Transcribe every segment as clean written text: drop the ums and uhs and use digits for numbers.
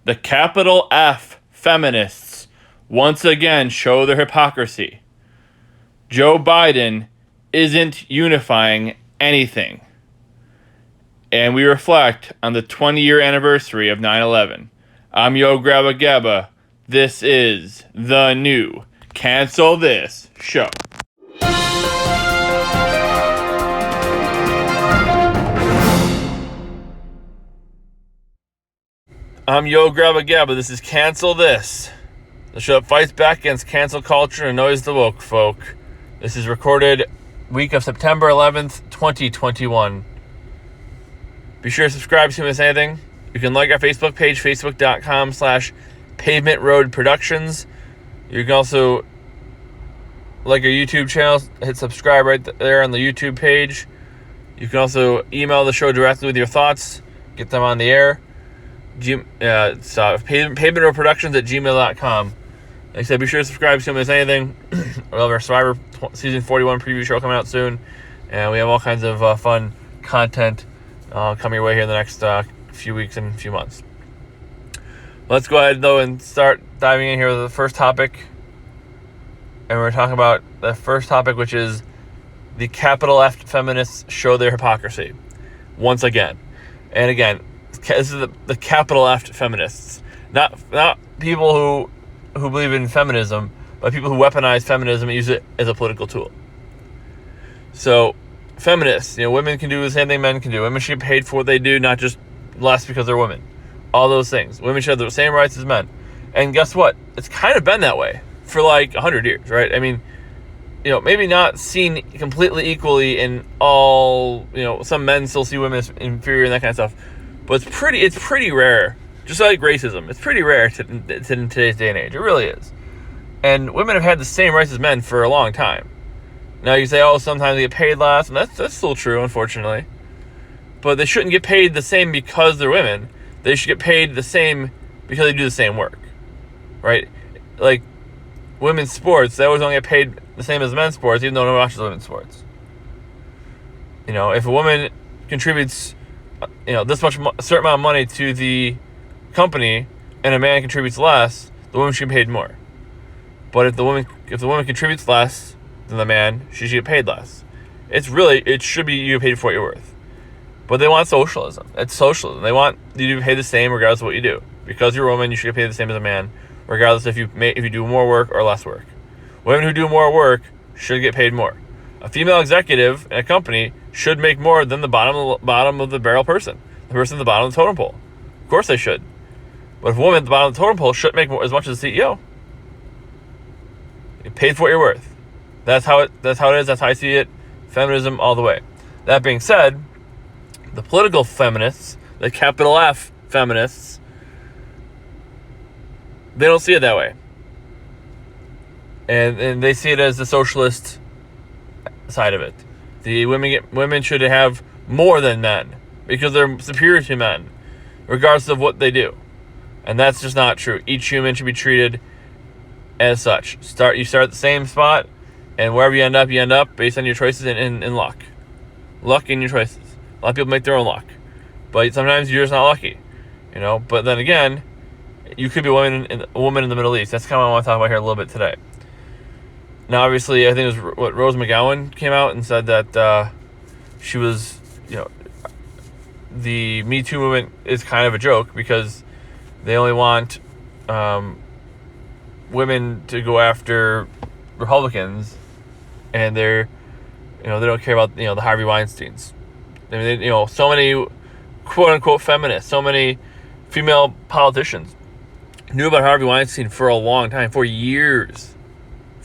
The capital F feminists once again show their hypocrisy. Joe Biden isn't unifying anything. And we reflect on the 20-year anniversary of 9/11. I'm Yo Grabba Gabba. This is the new Cancel This show. I'm Yo Grabba Gabba. This is Cancel This, the show that fights back against cancel culture and annoys the woke folk. This is recorded week of September 11th, 2021. Be sure to subscribe so you don't miss anything. You can like our Facebook page, facebook.com/Pavement Road Productions. You can also like our YouTube channel, hit subscribe right there on the YouTube page. You can also email the show directly with your thoughts, get them on the air. pavementroadproductions@gmail.com. Like I said, be sure to subscribe so you don't miss anything. We have our Survivor Season 41 preview show coming out soon. And we have all kinds of fun content coming your way here in the next few weeks and few months. Let's go ahead, though, and start diving in here with the first topic. And we're talking about the first topic, which is the capital F feminists show their hypocrisy. Once again. And again, this is the capital F feminists. Not people who believe in feminism, but people who weaponize feminism and use it as a political tool. So, feminists, women can do the same thing men can do. Women should get paid for what they do, not just less because they're women. All those things. Women should have the same rights as men. And guess what? It's kind of been that way for like 100 years, right? I mean, maybe not seen completely equally in all, some men still see women as inferior and that kind of stuff. But it's pretty rare. Just like racism. It's pretty rare in today's day and age. It really is. And women have had the same rights as men for a long time. Now you say, sometimes they get paid less, and that's still true, unfortunately. But they shouldn't get paid the same because they're women. They should get paid the same because they do the same work, right? Like women's sports, they always only get paid the same as men's sports, even though no one watches women's sports. If a woman contributes, this much a certain amount of money to the company, and a man contributes less, the woman should get paid more. But if the woman contributes less than the man, she should get paid less. It should be you get paid for what you're worth. But they want socialism. It's socialism. They want you to be paid the same regardless of what you do. Because you're a woman, you should get paid the same as a man, regardless if you do more work or less work. Women who do more work should get paid more. A female executive in a company should make more than the bottom of the barrel person, the person at the bottom of the totem pole. Of course they should. But if a woman at the bottom of the totem pole should make more, as much as the CEO, you're paid for what you're worth. That's how it is. That's how I see it. Feminism all the way. That being said, the political feminists, the capital F feminists, they don't see it that way. And they see it as the socialist side of it. The women should have more than men because they're superior to men, regardless of what they do. And that's just not true. Each human should be treated as such. You start at the same spot, and wherever you end up based on your choices and luck. Luck in your choices. A lot of people make their own luck. But sometimes you're just not lucky. But then again, you could be a woman in the Middle East. That's kind of what I want to talk about here a little bit today. Now, obviously, I think it was Rose McGowan came out and said that she was, the Me Too movement is kind of a joke because they only want women to go after Republicans, and they don't care about the Harvey Weinsteins. I mean, so many quote unquote feminists, so many female politicians knew about Harvey Weinstein for a long time, for years,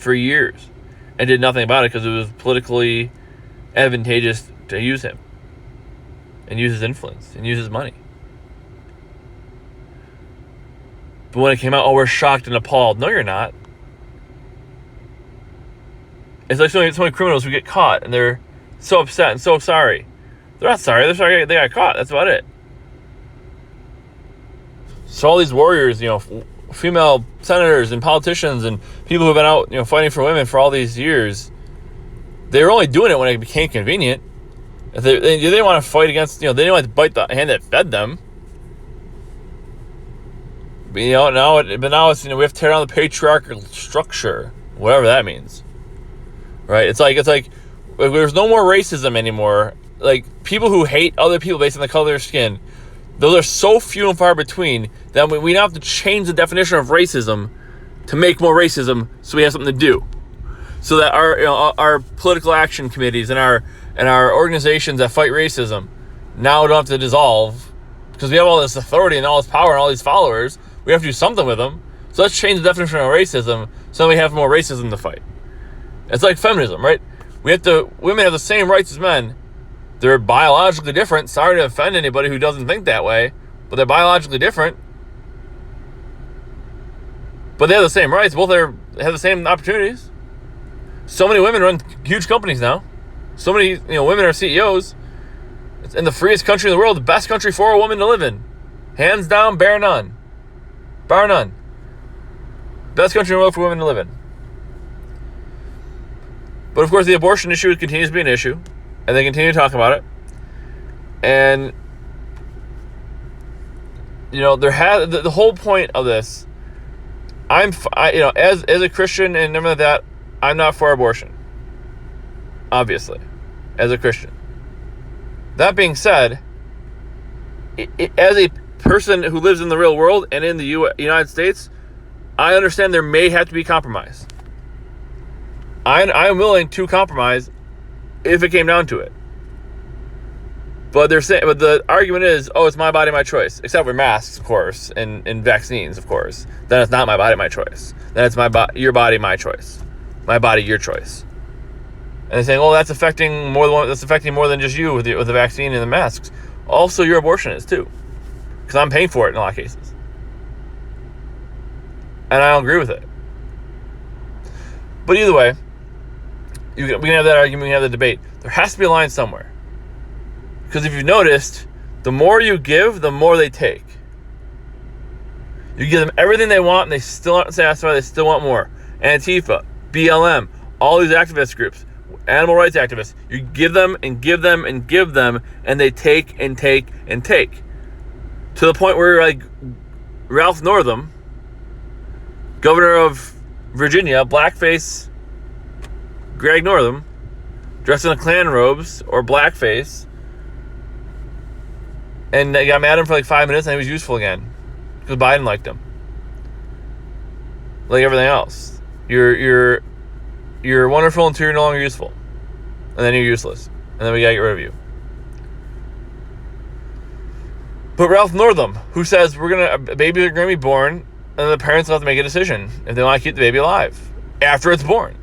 and did nothing about it because it was politically advantageous to use him and use his influence and use his money. But when it came out, we're shocked and appalled. No, you're not. It's like so many criminals who get caught and they're so upset and so sorry. They're not sorry. They're sorry they got caught. That's about it. So all these warriors, female senators and politicians and people who have been out, fighting for women for all these years, they were only doing it when it became convenient. If they didn't want to fight against, they didn't want to bite the hand that fed them. But, now it's we have to tear down the patriarchal structure, whatever that means. Right? It's like there's no more racism anymore. Like, people who hate other people based on the color of their skin, those are so few and far between that we now have to change the definition of racism to make more racism, so we have something to do. So that our political action committees and our organizations that fight racism now don't have to dissolve, because we have all this authority and all this power and all these followers. We have to do something with them. So let's change the definition of racism so we have more racism to fight. It's like feminism, right? Women have the same rights as men. They're biologically different. Sorry to offend anybody who doesn't think that way, but they're biologically different. But they have the same rights. Both have the same opportunities. So many women run huge companies now. So many women are CEOs. It's in the freest country in the world, the best country for a woman to live in. Hands down, bar none. Bar none. Best country in the world for women to live in. But of course, the abortion issue continues to be an issue, and they continue to talk about it. And the whole point of this, as a Christian and everything like that, I'm not for abortion. Obviously, as a Christian. That being said, as a person who lives in the real world and in the United States, I understand there may have to be compromise. I am willing to compromise if it came down to it. But the argument is, it's my body, my choice. Except for masks, of course, and vaccines, of course. Then it's not my body, my choice. Then it's your body, my choice. My body, your choice. And they're saying, that's affecting more than just you with the vaccine and the masks. Also, your abortion is too, because I'm paying for it in a lot of cases, and I don't agree with it. But either way, we can have that argument, we can have the debate. There has to be a line somewhere, because if you've noticed, the more you give, the more they take. You give them everything they want, and they still aren't satisfied. They still want more. Antifa, BLM, all these activist groups, animal rights activists, you give them and give them and give them, and they take and take and take. To the point where, like, Ralph Northam, governor of Virginia, blackface Greg Northam, dressed in a Klan robes or blackface, and they got mad at him for like 5 minutes, and he was useful again because Biden liked him. Like everything else, you're wonderful until you're no longer useful, and then you're useless, and then we gotta get rid of you. But Ralph Northam, who says babies are gonna be born, and the parents will have to make a decision if they want to keep the baby alive after it's born.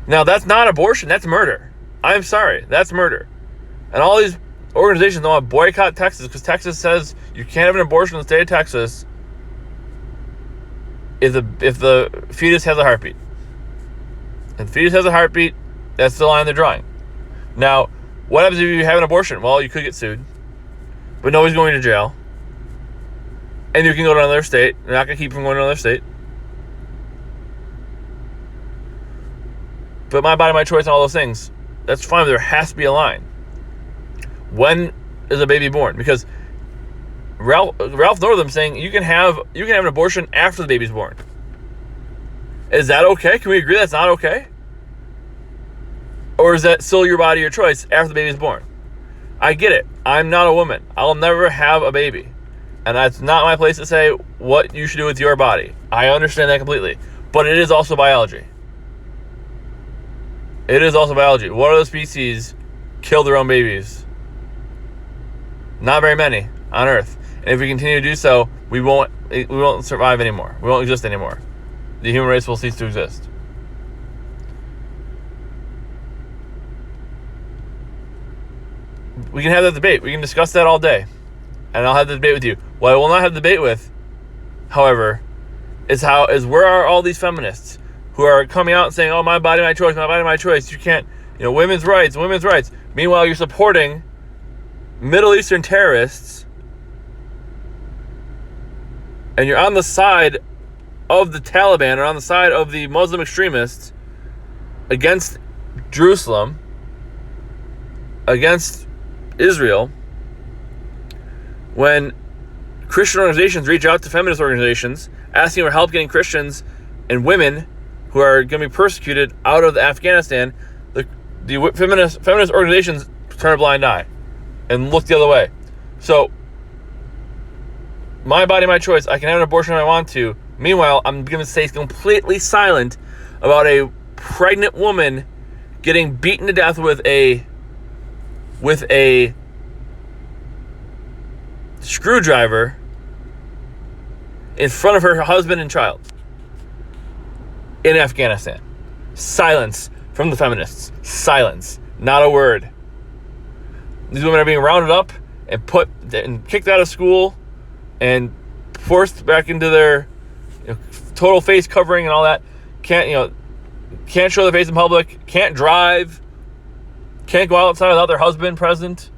Now, that's not abortion, that's murder. I'm sorry, that's murder. And all these organizations don't want to boycott Texas because Texas says you can't have an abortion in the state of Texas if the fetus has a heartbeat. If the fetus has a heartbeat, that's the line they're drawing. Now, what happens if you have an abortion? Well, you could get sued, but nobody's going to jail. And you can go to another state. They're not going to keep you from going to another state. But my body, my choice, and all those things, that's fine, but there has to be a line. When is a baby born? Because Ralph Northam saying you can have an abortion after the baby's born. Is that okay? Can we agree that's not okay? Or is that still your body, your choice after the baby's born? I get it. I'm not a woman. I'll never have a baby. And that's not my place to say what you should do with your body. I understand that completely. But it is also biology. It is also biology. What other species kill their own babies? Not very many on Earth. And if we continue to do so, we won't survive anymore. We won't exist anymore. The human race will cease to exist. We can have that debate. We can discuss that all day. And I'll have the debate with you. What I will not have the debate with, however, is where are all these feminists who are coming out and saying, my body, my choice, my body, my choice. You can't, women's rights. Meanwhile, you're supporting Middle Eastern terrorists, and you're on the side of the Taliban or on the side of the Muslim extremists against Jerusalem, against Israel, when Christian organizations reach out to feminist organizations asking for help getting Christians and women who are going to be persecuted out of Afghanistan. The feminist organizations turn a blind eye and look the other way. So, my body, my choice. I can have an abortion if I want to. Meanwhile, I'm going to stay completely silent about a pregnant woman getting beaten to death with a screwdriver in front of her husband and child in Afghanistan. Silence from the feminists. Silence. Not a word. These women are being rounded up and kicked out of school and forced back into their total face covering and all that. Can't show their face in public. Can't drive. Can't go outside without their husband present.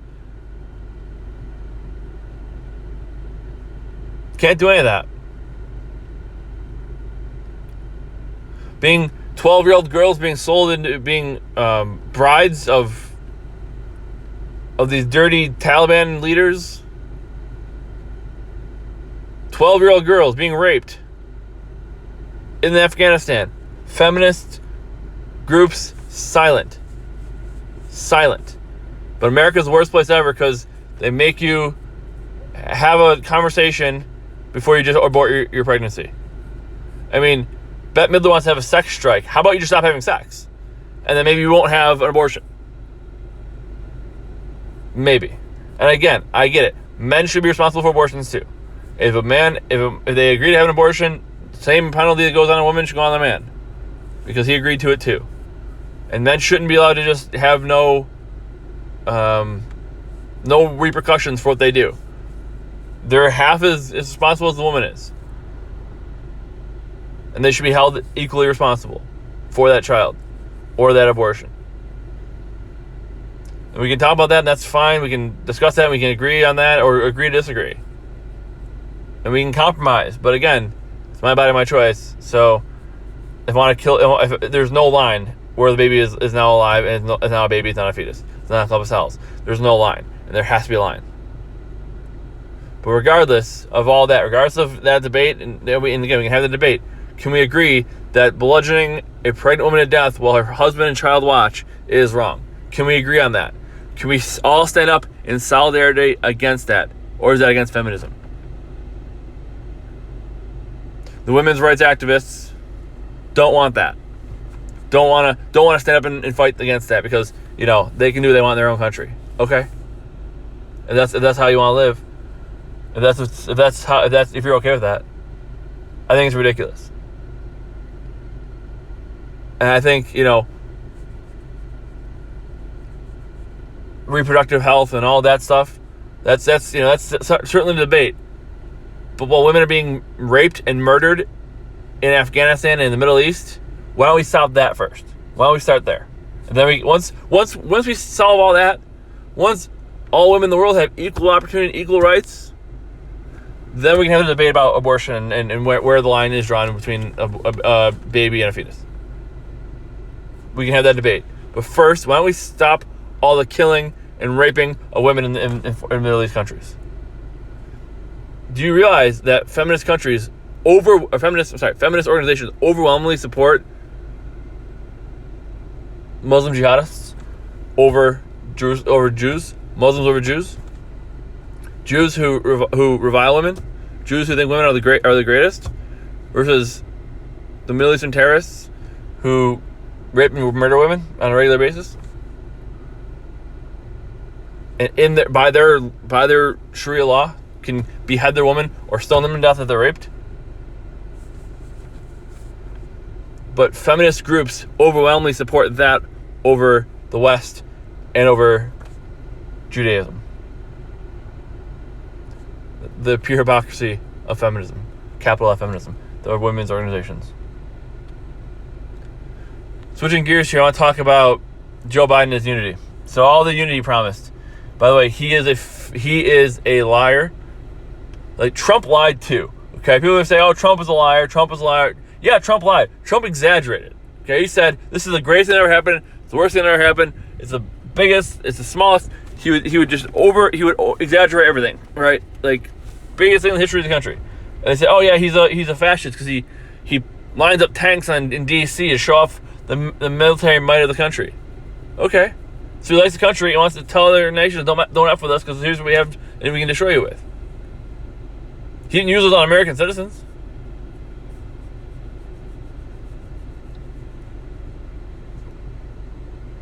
Can't do any of that. Being 12-year-old girls being sold into being brides of these dirty Taliban leaders. 12-year-old girls being raped in Afghanistan. Feminist groups silent. Silent. But America's the worst place ever because they make you have a conversation before you just abort your pregnancy. I mean, Bette Midler wants to have a sex strike. How about you just stop having sex? And then maybe you won't have an abortion. Maybe. And again, I get it. Men should be responsible for abortions too. If they agree to have an abortion, same penalty that goes on a woman should go on the man. Because he agreed to it too. And men shouldn't be allowed to just have no repercussions for what they do. They're half as responsible as the woman is. And they should be held equally responsible for that child or that abortion. And we can talk about that, and that's fine. We can discuss that, and we can agree on that or agree to disagree. And we can compromise. But again, it's my body, my choice. So if I want to kill, if there's no line where the baby is now alive and it's now a baby, it's not a fetus. It's not a clump of cells. There's no line. And there has to be a line. But regardless of all that, regardless of that debate, and again, we can have the debate, can we agree that bludgeoning a pregnant woman to death while her husband and child watch is wrong? Can we agree on that? Can we all stand up in solidarity against that? Or is that against feminism? The women's rights activists don't want that. Don't want to stand up and fight against that because, they can do what they want in their own country. Okay? If that's how you want to live, if you're okay with that, I think it's ridiculous. And I think, reproductive health and all that stuff, that's certainly the debate. But while women are being raped and murdered in Afghanistan and in the Middle East, why don't we stop that first? Why don't we start there? And then once we solve all that, once all women in the world have equal opportunity, equal rights, then we can have a debate about abortion and where the line is drawn between a baby and a fetus. We can have that debate. But first, why don't we stop all the killing and raping of women in Middle East countries? Do you realize that feminist organizations overwhelmingly support Muslim jihadists over Jews, Muslims over Jews, Jews who revile women, Jews who think women are the greatest, versus the Middle Eastern terrorists who rape and murder women on a regular basis? And by their Sharia law, can behead their woman or stone them to death if they're raped. But feminist groups overwhelmingly support that over the West and over Judaism. The pure hypocrisy of feminism, capital F feminism, the women's organizations. Switching gears here, I want to talk about Joe Biden and his unity. So all the unity promised. By the way, he is a liar. Like, Trump lied too. Okay, people say, "Oh, Trump is a liar. Trump is a liar." Yeah, Trump lied. Trump exaggerated. Okay, he said this is the greatest thing that ever happened. It's the worst thing that ever happened. It's the biggest. It's the smallest. He would exaggerate everything, right? Like, biggest thing in the history of the country. And they say, oh yeah, he's a fascist because he lines up tanks in D.C. to show off the military might of the country. Okay. So he likes the country and wants to tell other nations, don't F with us because here's what we have and we can destroy you with. He didn't use those on American citizens.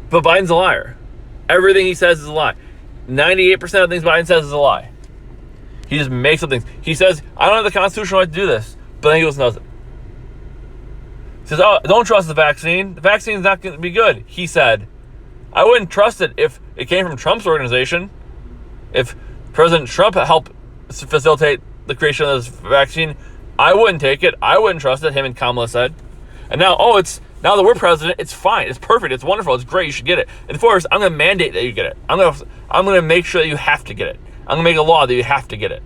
But Biden's a liar. Everything he says is a lie. 98% of things Biden says is a lie. He just makes up things. He says, I don't have the constitutional right to do this. But then he goes and does it. He says, oh, don't trust the vaccine. The vaccine's not going to be good. He said, I wouldn't trust it if it came from Trump's organization. If President Trump helped facilitate the creation of this vaccine, I wouldn't take it. I wouldn't trust it, him and Kamala said. And now, now that we're president, it's fine. It's perfect. It's wonderful. It's great. You should get it. And first, I'm going to mandate that you get it. I'm going to make sure that you have to get it. I'm going to make a law that you have to get it.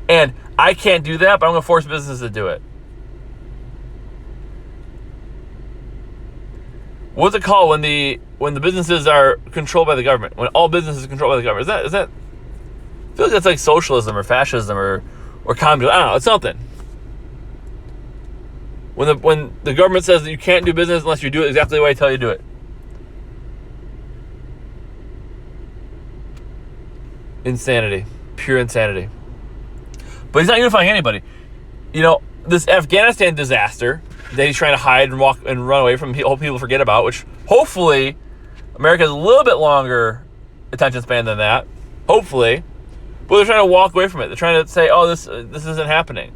And I can't do that, but I'm going to force businesses to do it. What's it called when the businesses are controlled by the government? When all businesses are controlled by the government? Is that? I feel like that's like socialism or fascism or communism. I don't know. It's something. When the government says that you can't do business unless you do it exactly the way I tell you to do it. Insanity. Pure insanity. But he's not unifying anybody. You know, this Afghanistan disaster that he's trying to hide and walk and run away from, hope people forget about, which hopefully America has a little bit longer attention span than that. Hopefully. But they're trying to walk away from it. They're trying to say, oh, this isn't happening.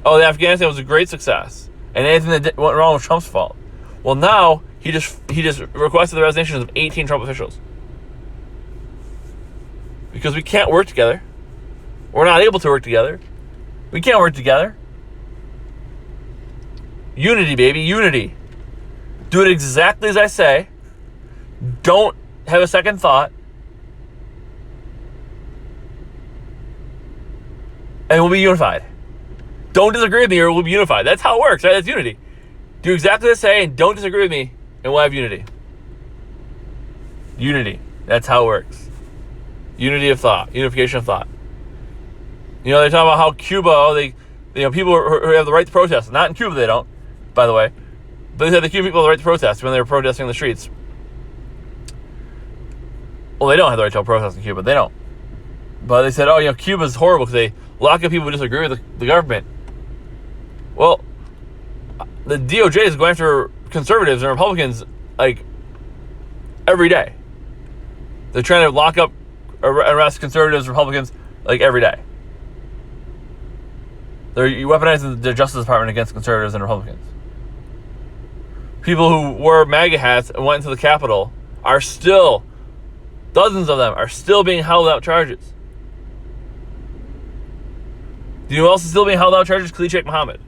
Oh, the Afghanistan was a great success. And anything that went wrong was Trump's fault. Well, now he just requested the resignations of 18 Trump officials. Because we can't work together. We're not able to work together. We can't work together. Unity, baby, unity. Do it exactly as I say. Don't have a second thought. And we'll be unified. Don't disagree with me or we'll be unified. That's how it works, right? That's unity. Do exactly as I say and don't disagree with me and we'll have unity. Unity. That's how it works. Unity of thought. Unification of thought. You know, they talk about how Cuba, people who have the right to protest. Not in Cuba, they don't, by the way. But they said the Cuban people have the right to protest when they were protesting in the streets. Well, they don't have the right to protest in Cuba. They don't. But they said, oh, Cuba's horrible because they lock up people who disagree with the government. Well, the DOJ is going after conservatives and Republicans, like, every day. They're trying to lock up, arrest conservatives, Republicans, like, every day. They're weaponizing the Justice Department against conservatives and Republicans. People who wore MAGA hats and went into the Capitol are still, dozens of them, are still being held out charges. Do you know who else is still being held out charges? Khalid Sheikh Mohammed,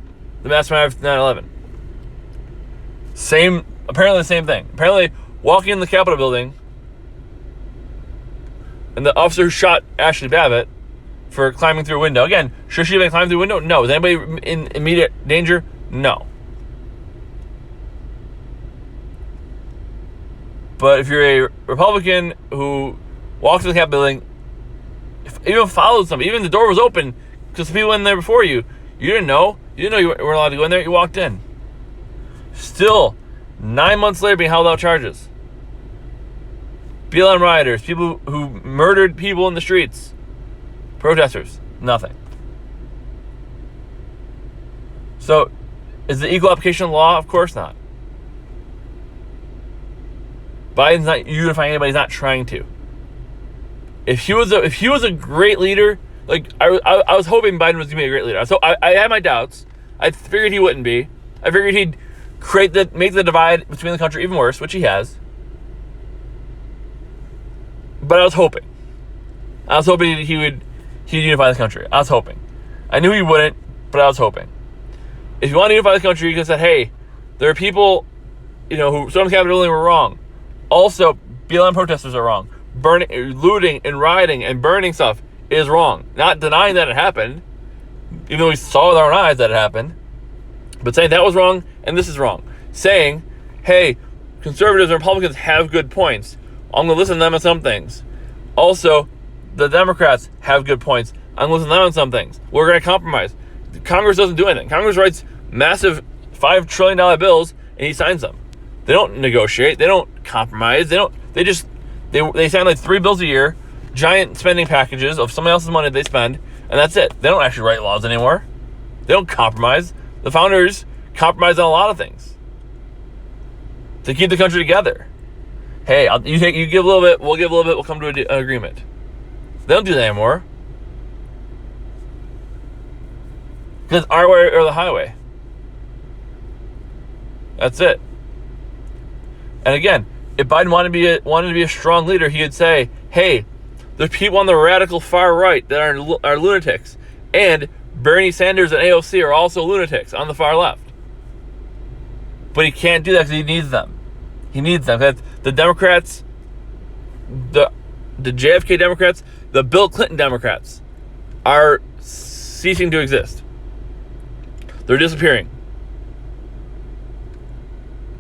the mastermind of 9/11. Apparently the same thing. Apparently, walking in the Capitol building, and the officer who shot Ashley Babbitt for climbing through a window. Again, should she have been climbing through a window? No. Is anybody in immediate danger? No. But if you're a Republican who walks to the Capitol building, even followed somebody, even the door was open because the people went in there before you, you didn't know. You didn't know you weren't allowed to go in there. You walked in. Still, 9 months later, being held out charges. BLM rioters, people who murdered people in the streets. Protesters, nothing. So, is it equal application of law? Of course not. Biden's not unifying anybody. He's not trying to. If he was a great leader, like I was hoping Biden was gonna be a great leader. So I had my doubts. I figured he wouldn't be. I figured he'd make the divide between the country even worse, which he has. But I was hoping he'd unify the country. I was hoping. I knew he wouldn't, but I was hoping. If you want to unify the country, you could have said, hey, there are people, who stormed the Capitol building were wrong. Also, BLM protesters are wrong. Looting and rioting and burning stuff is wrong. Not denying that it happened, even though we saw with our own eyes that it happened, but saying that was wrong and this is wrong. Saying, hey, conservatives and Republicans have good points. I'm going to listen to them on some things. Also, the Democrats have good points. I'm listening to them on some things. We're going to compromise. Congress doesn't do anything. Congress writes massive $5 trillion bills, and he signs them. They don't negotiate. They don't compromise. They sign like 3 bills a year, giant spending packages of somebody else's money they spend, and that's it. They don't actually write laws anymore. They don't compromise. The founders compromised on a lot of things to keep the country together. Hey, you give a little bit, we'll give a little bit, we'll come to an agreement. They don't do that anymore. Because our way or the highway. That's it. And again, if Biden wanted to be a strong leader, he would say, hey, there's people on the radical far right that are lunatics. And Bernie Sanders and AOC are also lunatics on the far left. But he can't do that because he needs them. He needs them. The Democrats, the JFK Democrats, the Bill Clinton Democrats are ceasing to exist. They're disappearing.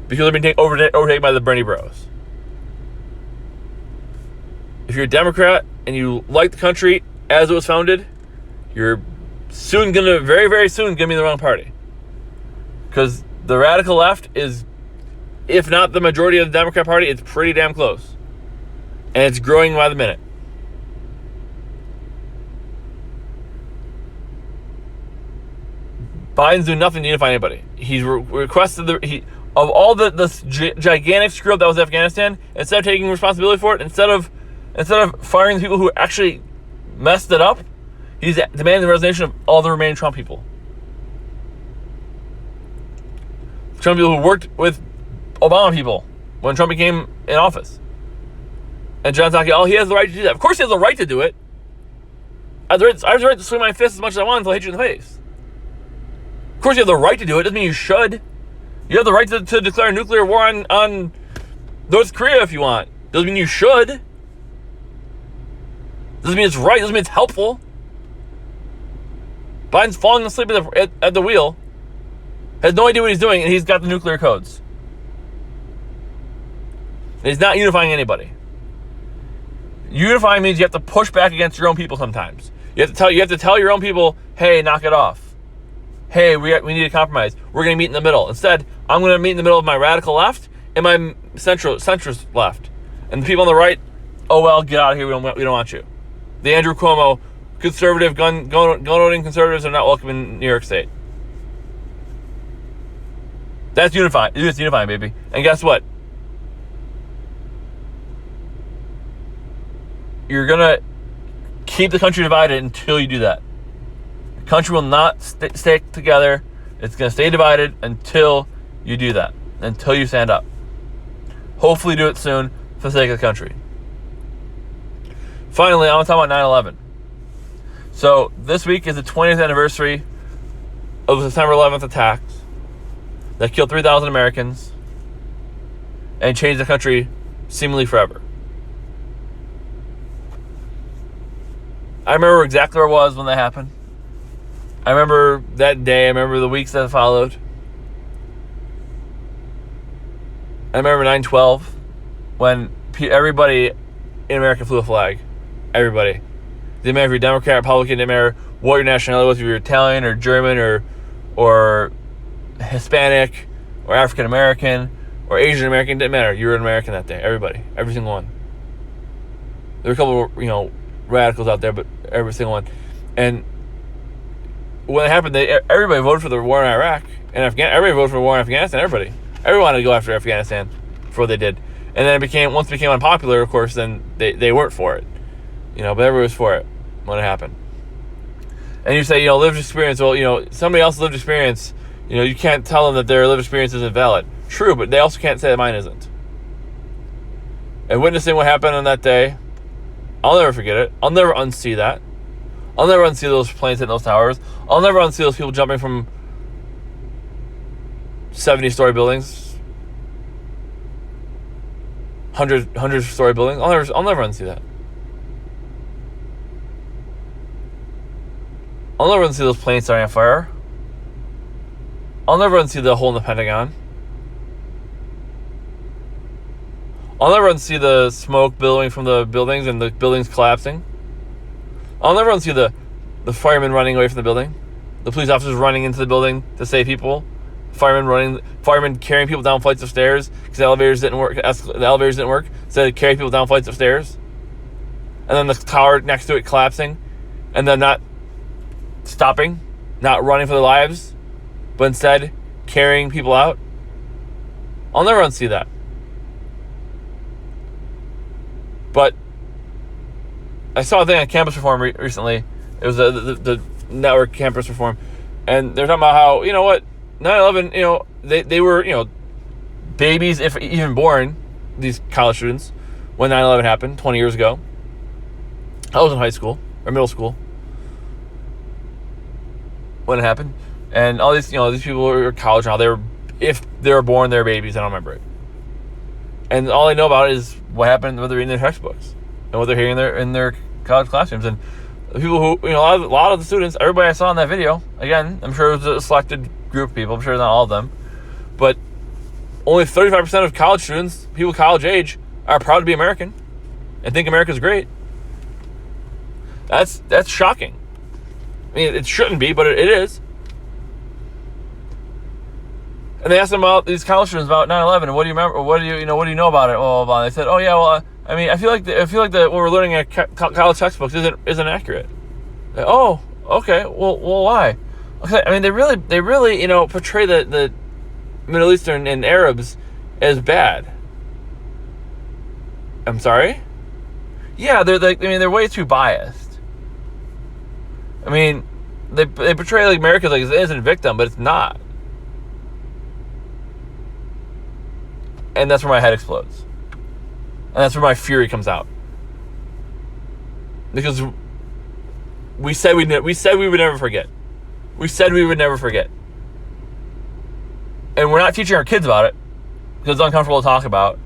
Because they're being overtaken by the Bernie bros. If you're a Democrat and you like the country as it was founded, you're very, very soon going to be in the wrong party. Because the radical left is, if not the majority of the Democrat Party, it's pretty damn close. And it's growing by the minute. Biden's doing nothing to unify anybody. He's requested of all this gigantic screw up that was Afghanistan, instead of taking responsibility for it, instead of firing the people who actually messed it up, he's demanding the resignation of all the remaining Trump people. Trump people who worked with Obama people when Trump became in office. And John Psaki, he has the right to do that. Of course he has the right to do it. I have the right to swing my fist as much as I want until I hit you in the face. Of course you have the right to do it. Doesn't mean you should. You have the right to declare a nuclear war on North Korea if you want. Doesn't mean you should. Doesn't mean it's right. Doesn't mean it's helpful. Biden's falling asleep at the wheel. Has no idea what he's doing, and he's got the nuclear codes. And he's not unifying anybody. Unifying means you have to push back against your own people sometimes. You have to tell your own people, hey, knock it off. Hey, we need a compromise. We're going to meet in the middle. Instead, I'm going to meet in the middle of my radical left and my centrist left. And the people on the right, oh well, get out of here. We don't want you. The Andrew Cuomo conservative gun owning conservatives are not welcome in New York State. That's unifying. It's unifying, baby. And guess what? You're gonna keep the country divided until you do that. The country will not stay together. It's gonna stay divided until you do that. Until you stand up. Hopefully do it soon for the sake of the country. Finally, I want to talk about 9/11. So this week is the 20th anniversary of the September 11th attacks that killed 3,000 Americans and changed the country seemingly forever. I remember exactly where I was when that happened. I remember that day. I remember the weeks that followed. I remember 9/12 when everybody in America flew a flag. Everybody. Didn't matter if you're Democrat, Republican, didn't matter what your nationality was, if you're Italian or German or Hispanic or African American or Asian American, didn't matter. You were an American that day. Everybody. Every single one. There were a couple of, radicals out there, but every single one. And when it happened, everybody voted for the war in Iraq and Afghanistan. Everybody voted for the war in Afghanistan. Everybody wanted to go after Afghanistan before they did. And then once it became unpopular, of course, then they weren't for it. But everybody was for it when it happened. And you say, lived experience. Well, somebody else's lived experience, you can't tell them that their lived experience isn't valid. True, but they also can't say that mine isn't. And witnessing what happened on that day, I'll never forget it. I'll never unsee that. I'll never unsee those planes hitting those towers. I'll never unsee those people jumping from 70-story buildings, 100-story buildings. I'll never unsee that. I'll never unsee those planes starting on fire. I'll never unsee the hole in the Pentagon. I'll never unsee the smoke billowing from the buildings and the buildings collapsing. I'll never unsee the the firemen running away from the building, the police officers running into the building to save people, firemen carrying people down flights of stairs because the elevators didn't work, so they carry people down flights of stairs, and then the tower next to it collapsing, and then not stopping, not running for their lives, but instead carrying people out. I'll never unsee that. But I saw a thing on Campus Reform recently. It was the network Campus Reform, and they're talking about how, you know what, 9/11, you know, they were, you know, babies, if even born, these college students, when 9/11 happened 20 years ago. I was in high school or middle school when it happened, and all these, you know, these people were in college now. If they were born, they're babies. I don't remember it, and all they know about is what happened, what they're reading in their textbooks and what they're hearing in their college classrooms. And the people who, you know, a lot of the students, everybody I saw in that video, again, I'm sure it was a selected group of people. I'm sure not all of them, but only 35% of college students, people college age, are proud to be American and think America's great. That's shocking. I mean, it shouldn't be, but it is. And they asked them about these college students about 9/11, and what do you remember? What do you know about it? Well, they said, oh yeah, well, I mean, I feel like what we're learning in college textbooks isn't accurate. Like, oh, okay, well, why? Okay, I mean, they really, you know, portray the Middle Eastern and Arabs as bad. I'm sorry? Yeah, they're way too biased. I mean, they portray like America like an innocent victim, but it's not. And that's where my head explodes. And that's where my fury comes out. Because we said we would never forget. We said we would never forget. And we're not teaching our kids about it because it's uncomfortable to talk about.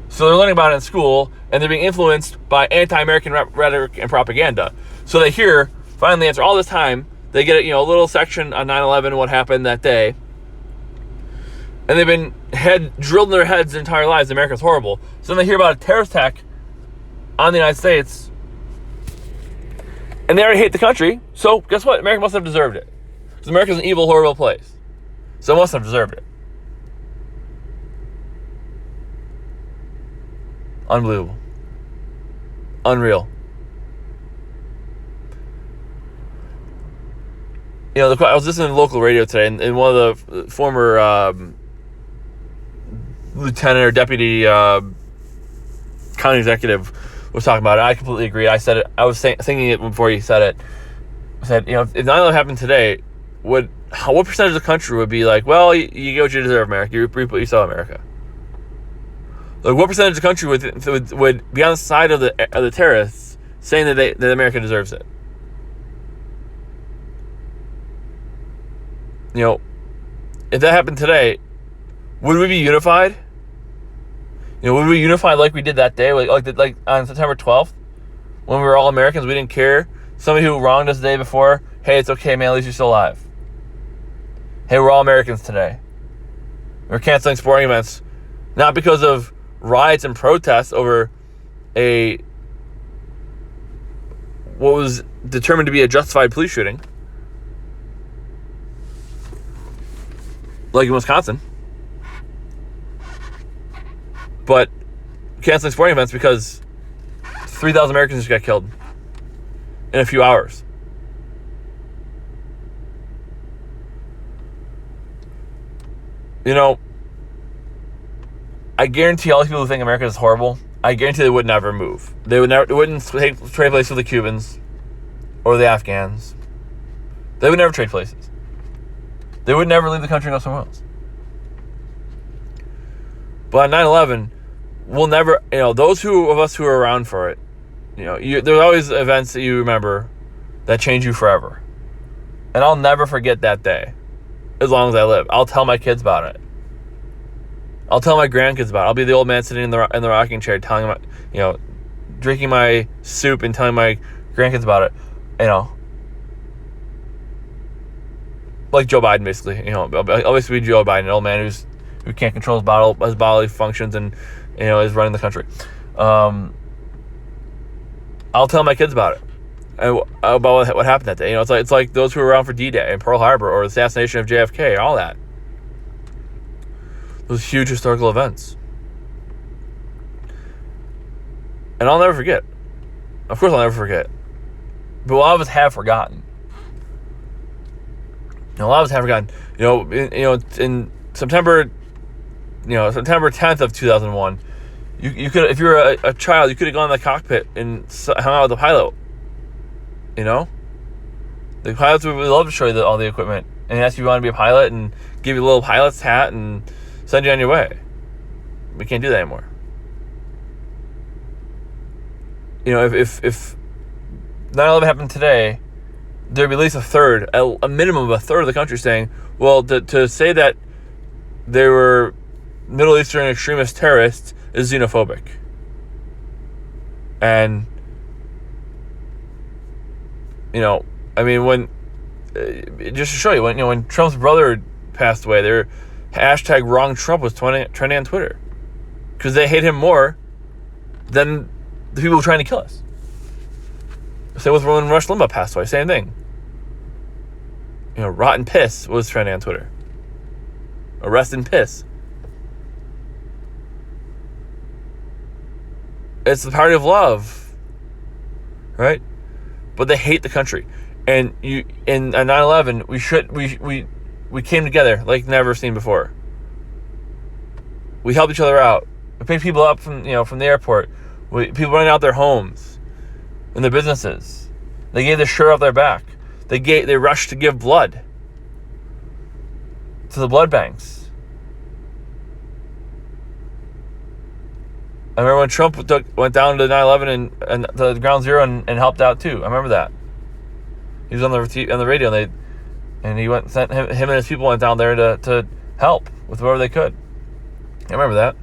So they're learning about it in school, and they're being influenced by anti-American rhetoric and propaganda. So they hear, finally, after all this time, they get a little section on 9/11, what happened that day, and they've been drilled in their heads their entire lives, America's horrible. So then they hear about a terrorist attack on the United States, and they already hate the country. So guess what? America must have deserved it. Because America's an evil, horrible place. So it must have deserved it. Unbelievable. Unreal. I was listening to local radio today, and one of the former lieutenant or deputy county executive was talking about it. I completely agree. I said it. I was thinking it before he said it. I said, if 9/11 happened today, what percentage of the country would be like, well, you get what you deserve, America. You reap what you sow, America. Like, what percentage of the country would be on the side of the terrorists, saying that America deserves it? If that happened today, would we be unified? Would we be unified like we did that day, like on September 12th, when we were all Americans? We didn't care. Somebody who wronged us the day before, hey, it's okay, man, at least you're still alive. Hey, we're all Americans today. We're canceling sporting events, not because of riots and protests over what was determined to be a justified police shooting, like in Wisconsin, but canceling sporting events because 3,000 Americans just got killed in a few hours. I guarantee all these people who think America is horrible, I guarantee they would never move. They wouldn't trade places with the Cubans or the Afghans. They would never trade places. They would never leave the country and go somewhere else. But on 9/11, we'll never, those of us who are around for it, there's always events that you remember that change you forever. And I'll never forget that day as long as I live. I'll tell my kids about it. I'll tell my grandkids about it. I'll be the old man sitting in the rocking chair telling them, drinking my soup and telling my grandkids about it. Like Joe Biden, basically. Obviously Joe Biden, an old man who can't control his bodily functions and, is running the country. I'll tell my kids about it. about what happened that day. It's like those who were around for D-Day and Pearl Harbor or the assassination of JFK, all that. Those huge historical events. And I'll never forget. Of course I'll never forget. But a lot of us have forgotten. A lot of us have forgotten. In September 10th of 2001, you could, if you were a child, you could have gone in the cockpit and hung out with the pilot. The pilots would love to show you all the equipment and ask you if you want to be a pilot and give you a little pilot's hat and send you on your way. We can't do that anymore. If 9/11 happened today, there'd be at least a minimum of a third of the country saying, well, to say that they were Middle Eastern extremist terrorists is xenophobic. And, when, just to show you, when Trump's brother passed away, their hashtag wrong Trump was trending on Twitter. Because they hate him more than the people trying to kill us. Same with when Rush Limbaugh passed away, same thing. Rotten piss was trending on Twitter. Arrest and piss. It's the party of love, right? But they hate the country, and in 9/11 we came together like never seen before. We helped each other out. We picked people up from the airport. People running out their homes and their businesses. They gave their shirt off their back. They rushed to give blood to the blood banks. I remember when Trump went down to 9/11 and the ground zero and helped out too. I remember that. He was on the radio and he him and his people went down there to help with whatever they could. I remember that.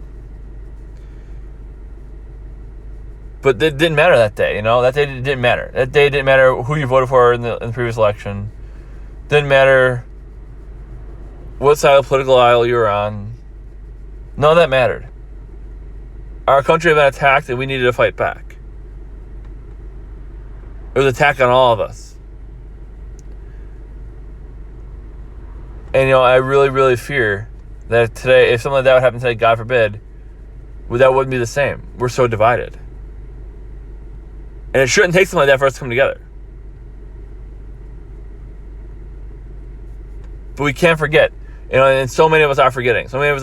But it didn't matter that day, That day didn't matter. That day didn't matter who you voted for in the previous election. Didn't matter what side of the political aisle you were on. None of that mattered. Our country had been attacked and we needed to fight back. It was an attack on all of us. And, I really, really fear that today, if something like that would happen today, God forbid, that wouldn't be the same. We're so divided. And it shouldn't take something like that for us to come together. But we can't forget. And so many of us are forgetting. So many of us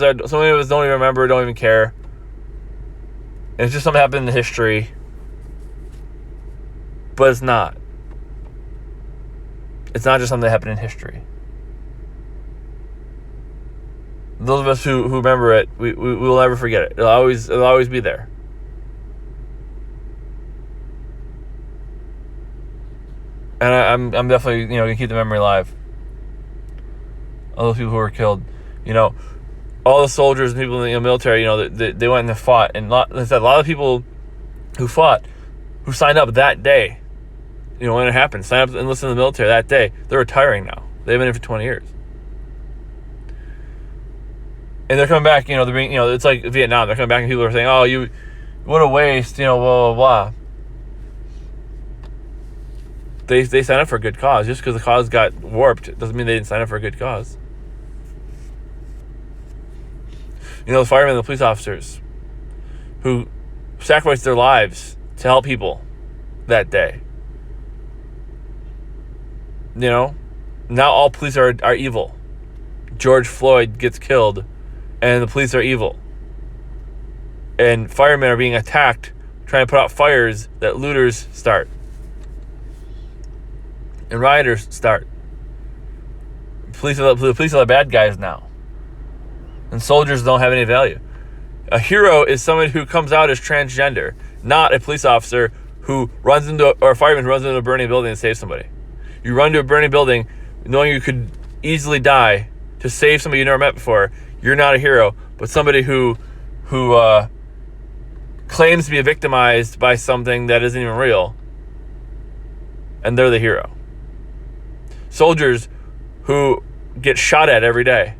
don't even remember, don't even care. And it's just something happened in history. But it's not. It's not just something that happened in history. Those of us who remember it, we will never forget it. It'll always be there. And I'm definitely gonna keep the memory alive. All those people who were killed, all the soldiers and people in the military, they went and fought. And a lot of people who fought, who signed up that day, when it happened, signed up and enlisted in the military that day, they're retiring now. They've been in for 20 years. And they're coming back, they're being, it's like Vietnam. They're coming back and people are saying, oh, what a waste, blah, blah, blah. They signed up for a good cause. Just because the cause got warped doesn't mean they didn't sign up for a good cause. The firemen and the police officers who sacrificed their lives to help people that day. Now all police are evil. George Floyd gets killed and the police are evil. And firemen are being attacked trying to put out fires that looters start. And rioters start. The police are the bad guys now. And soldiers don't have any value. A hero is someone who comes out as transgender, not a police officer or a fireman who runs into a burning building and saves somebody. You run to a burning building knowing you could easily die to save somebody you never met before. You're not a hero, but somebody who claims to be victimized by something that isn't even real. And they're the hero. Soldiers who get shot at every day.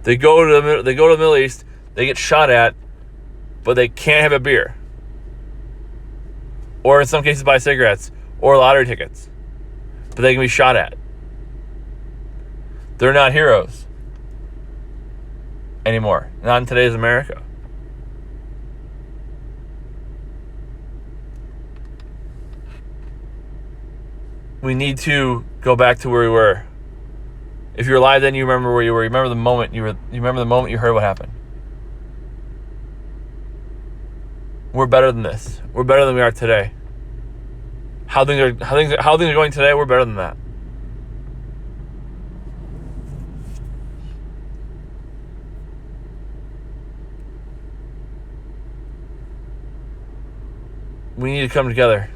They go to the Middle East, they get shot at, but they can't have a beer. Or in some cases buy cigarettes. or lottery tickets, but they can be shot at. They're not heroes anymore. Not in today's America. We need to go back to where we were. If you're alive, then you remember where you were. You remember the moment you remember the moment you heard what happened. We're better than this. We're better than we are today. How things are going today, we're better than that. We need to come together.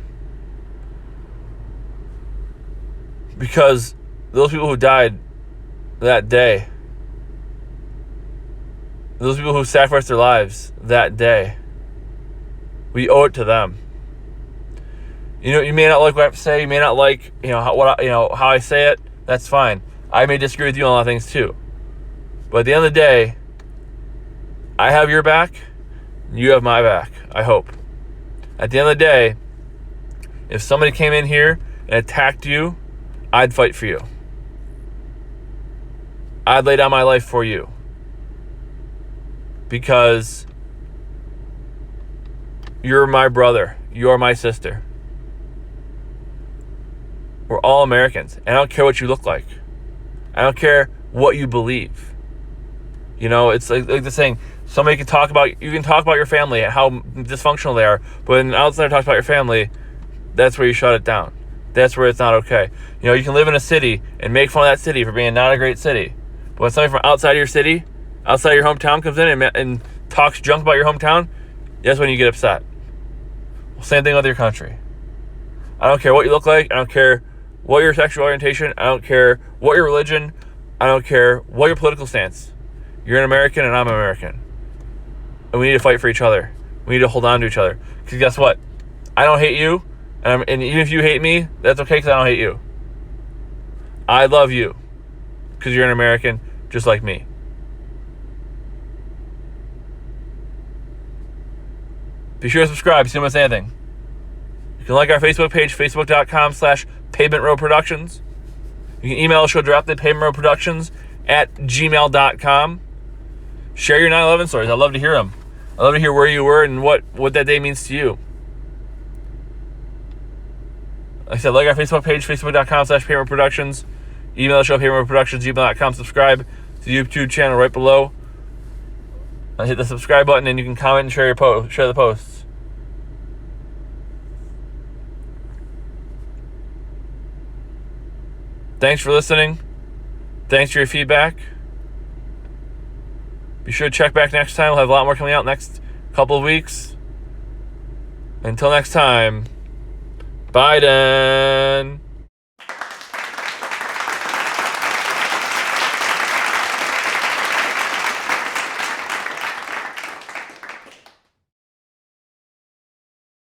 Because those people who died that day, those people who sacrificed their lives that day, we owe it to them. You may not like what I have to say. You may not like, how I say it. That's fine. I may disagree with you on a lot of things too. But at the end of the day, I have your back. You have my back. I hope. At the end of the day, if somebody came in here and attacked you, I'd fight for you. I'd lay down my life for you. Because you're my brother. You're my sister. We're all Americans. And I don't care what you look like. I don't care what you believe. It's like the saying, you can talk about your family and how dysfunctional they are, but when an outsider talks about your family, that's where you shut it down. That's where it's not okay. You can live in a city and make fun of that city for being not a great city. But when somebody from outside your city, outside your hometown comes in and talks junk about your hometown, that's when you get upset. Well, same thing with your country. I don't care what you look like. I don't care what your sexual orientation. I don't care what your religion. I don't care what your political stance. You're an American and I'm an American. And we need to fight for each other. We need to hold on to each other. Because guess what? I don't hate you. And even if you hate me, that's okay because I don't hate you. I love you. Because you're an American just like me. Be sure to subscribe so you don't miss anything. You can like our Facebook page, facebook.com/Pavement Road Productions. You can email the show directly, pavementroadproductions@gmail.com. Share your 9/11 stories. I'd love to hear them. I'd love to hear where you were and what that day means to you. Like I said, like our Facebook page, facebook.com/Pavement Productions. Email the show, pavementroadproductions@gmail.com. Subscribe to the YouTube channel right below. Hit the subscribe button and you can comment and share the posts. Thanks for listening. Thanks for your feedback. Be sure to check back next time. We'll have a lot more coming out next couple of weeks. Until next time, Biden.